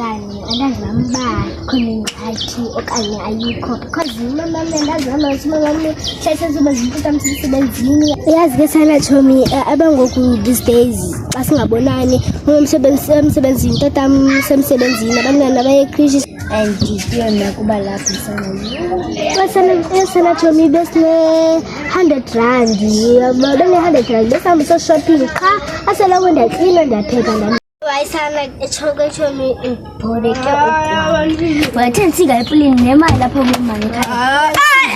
ngubani andazamba khona ngathi okanye ayikho because mama ndazama usimama hlase zoba zinto tamsebenzini yazi ke sana Chomi abangoku these days xa singabonani umsebenzini tatam semsebenzini abantwana baye creche and yona kuba lapho sana Chomi besine 100 rand bene 100 rand besihamba so shopping cha asela wenda clean ndapheka ndani wayisana echoke Chomi ibhore ke ukwa wathi sigalipulini nemali lapho kumama ekhaya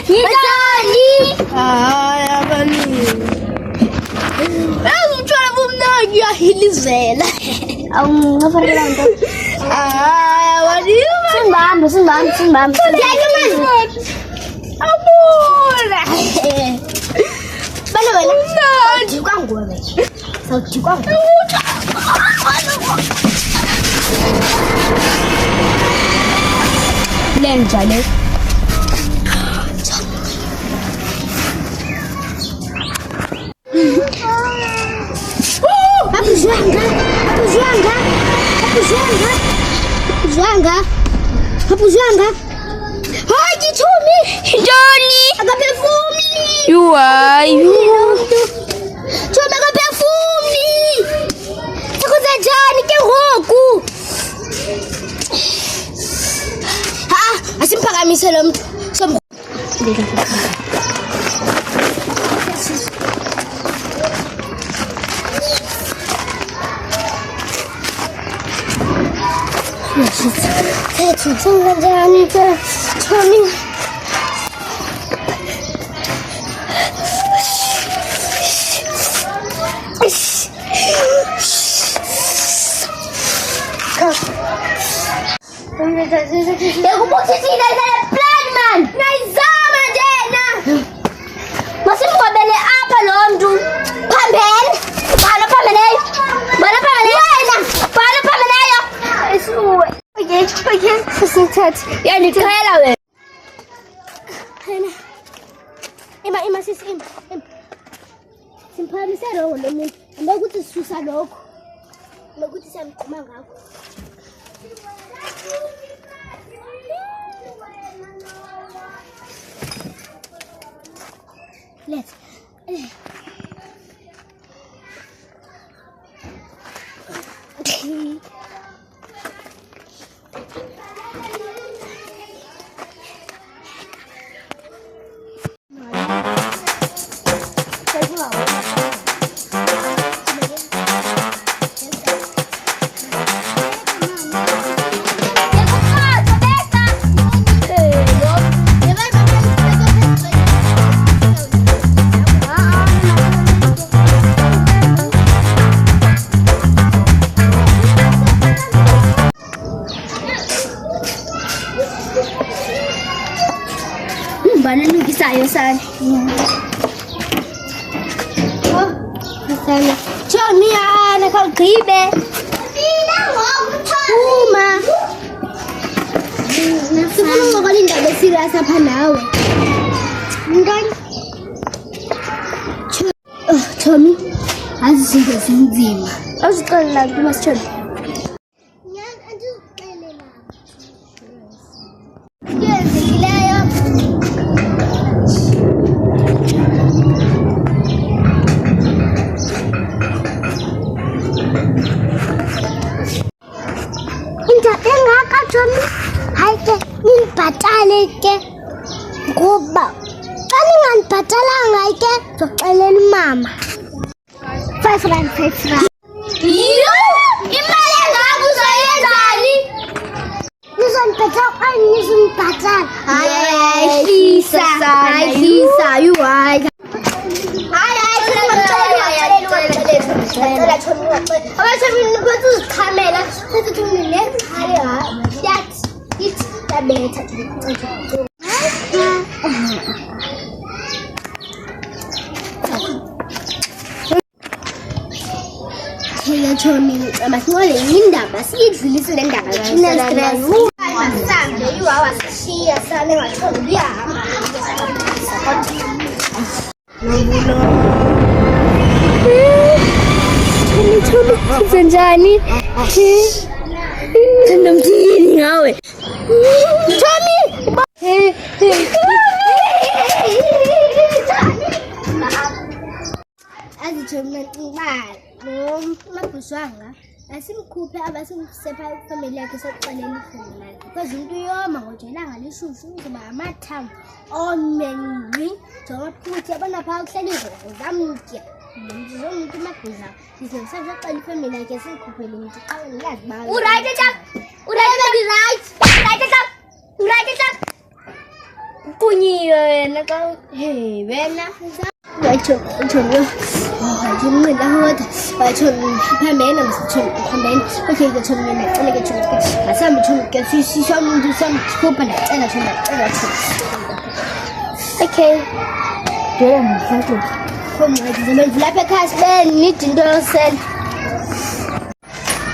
yidali abani utshwala bomnaki uyahilizela awungafanele nto wani simbambe amona bana wena jikwa ngwe sawujikwa ngwe lenjale Apuzanga. Hayi Chomi. Njoni? Akaphefumli. You are you. Chomi akaphefumli. Sikuza njani ke ngoku? Asimphakamise lo muntu. Chomi. Yakubuthisile plan man. Nayizama njena. Masimgobele apha lo mntu. Phambene. Bhala phambene. Bhala phambene. Wena. Bhala phambene. Isuwe. Okay. Sisithathe. Yandikhayela wena. Ima sisi ima. Simphakamise lo muntu. Andokuthi sisusa lokho. Lokuthi siyamqhuma ngakho. Let's Sayo sana. Sana. Chomi nakagqibe. Uma. Nasifuna ngokulinda besirious apha nawe. Ngani? Chomi. Azizinto zinzima. Azixelela ukuthi masichomi. Nibhatale ke ngoba xa ninganibhatalanga ke zoxelela mama 5 rand. Yho! Imali engaka uzoyenzani? Nizonibhatala okanye nizonibhatala? Hayi, hlisa, you right. Chomi masingole indaba siyidlulise le ndaba thina stress masambe yiwawa sishiya sale watholi yahamba Chomi senjani nomthi Azithomela mabhuswanga asimkhuphe abasimsepha ifamily yakhe sokuxelela ifamily yakhe because into yoma ngojelanga lishushu uzoba amathambo omenqi njengaphuthi abona phaa kuhleli izogo zamtya zomuntu mabhuza sizosexela ifamily yakhe simkhuphele mntu xa ngazi ba uright kunyiwe wena xa wena Bacho, jimina hoda. Bacho, pamena, pamena. Okay, the chumina, elegant. Some chum, see some do some scoop and okay. Thank you. Come on, the Lapacas man, knitting yourself.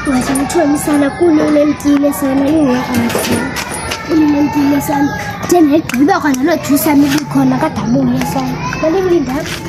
Was a chum, son, a cool and tea, son, you are son. Then we are on a lot to some corner at a moon, son. But if we have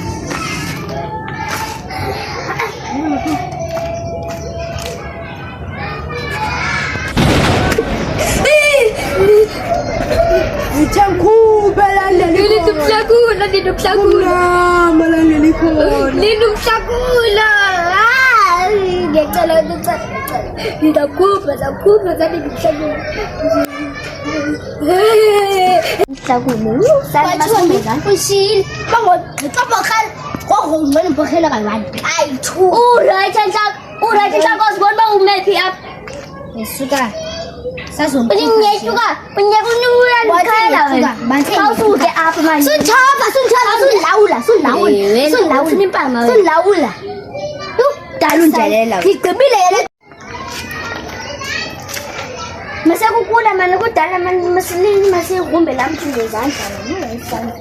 Masakukula mana kudala masilini masihumbe la mtu ngezandla ngiyisana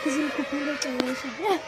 Kızım kupayla çalışıyor.